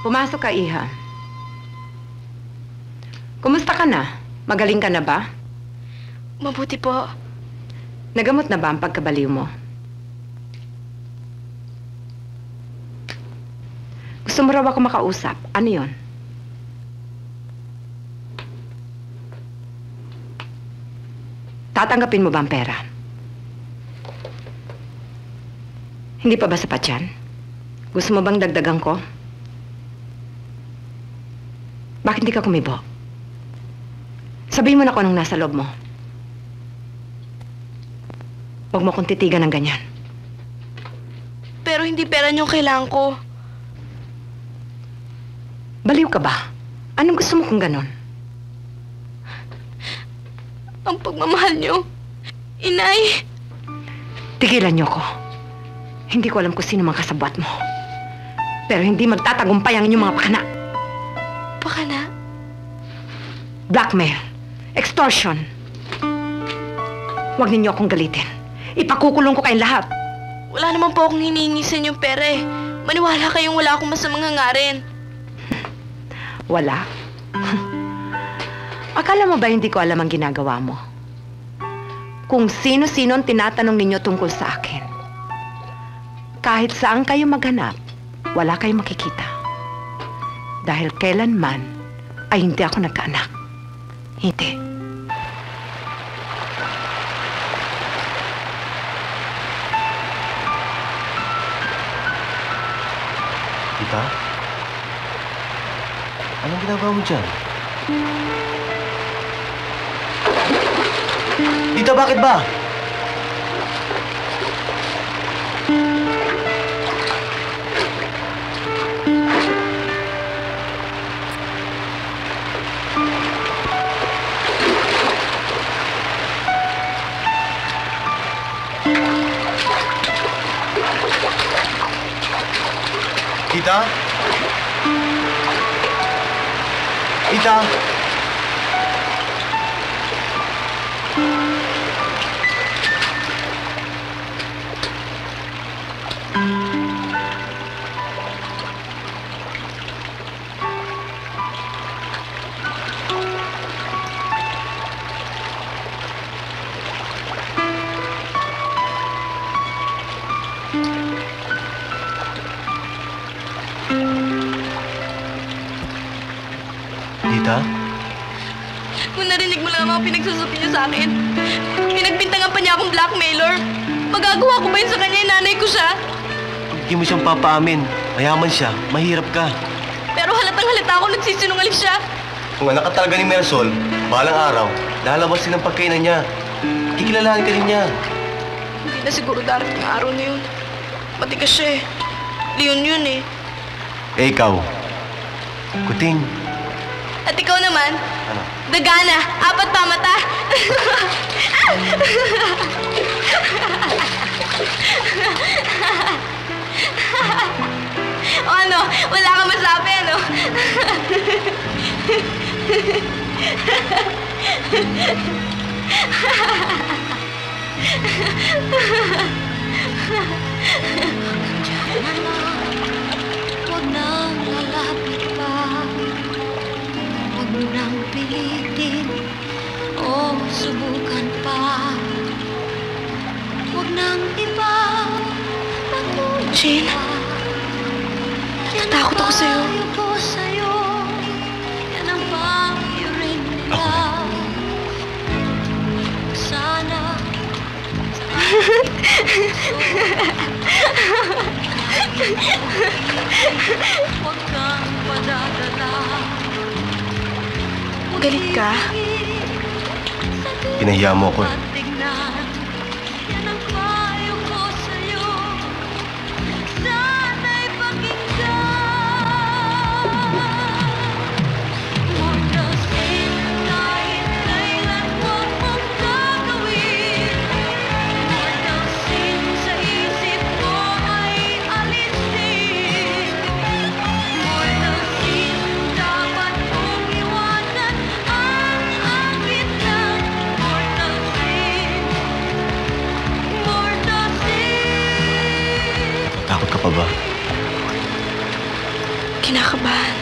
Pumasok ka, Iha. Kumusta ka na? Magaling ka na ba? Mabuti po. Nagamot na ba ang pagkabaliw mo? Gusto mo raw ako makausap. Ano yon? Tatanggapin mo ba ang pera? Hindi pa ba sapat yan? Gusto mo bang dagdagan ko? Bakit hindi ka kumibo? Sabihin mo na kung anong nasa loob mo. Huwag mo akong titigan ng ganyan. Pero hindi pera niyo kailangan ko. Baliw ka ba? Anong gusto mo kung ganon? Ang pagmamahal niyo. Inay! Tigilan niyo ko. Hindi ko alam kung sino mang kasabwat mo. Pero hindi magtatagumpay ang inyong mga pakana. Pakana? Blackmail. Extortion. Huwag ninyo akong galitin. Ipakukulong ko kayong lahat. Wala naman po akong hinihingi sa inyong pera eh. Maniwala kayong wala akong masamang hangarin. Wala? Akala mo ba hindi ko alam ang ginagawa mo? Kung sino-sino ang tinatanong ninyo tungkol sa akin. Kahit saan kayo maghanap, wala kayong makikita. Dahil kailanman ay hindi ako nagkaanak. Hindi. Tita? Anong ginagawa mo dyan? Tita, bakit ba? Tita? Tita? Tita? Kung narinig mo lang ang mga pinagsusupi niyo sa akin, pinagbintangan pa niya akong blackmailer. Magagawa ko ba yun sa kanya? Nanay ko siya. Hindi mo siyang papaamin. Mayaman siya. Mahirap ka. Pero halatang halata ako nagsisinungaling siya. Kung anak ka talaga ni Mersol, balang araw, lalabas din ang pagkainan niya. Kikilalahan ka rin niya. Hindi na siguro darating ang araw na yun. Matigas siya eh. Leon yun eh. Eh, ikaw. Kuting. At ikaw naman, Ano? Dagana, 4 pa mata. O ano, wala kang masabi, ano? Huwag nang lalapit pa. Huwag mo nang pilitin o subukan pa. Huwag nang iba patuloy. Jane, natakot ako sa'yo. Yan ang payo rin nila. Sana huwag kang padadala. Galit ka? Pinahiya mo ako. Yan ang payo ko sa'yo. Sana'y pakinggan. Huwag kasing kahit kailan huwag mong gagawin. Huwag kasing sa isip mo ay alisin. Huwag kasing dapat mong iwanan ang akin lang. Huwag kasing Natatakot ka pa ba? Kinakabahan.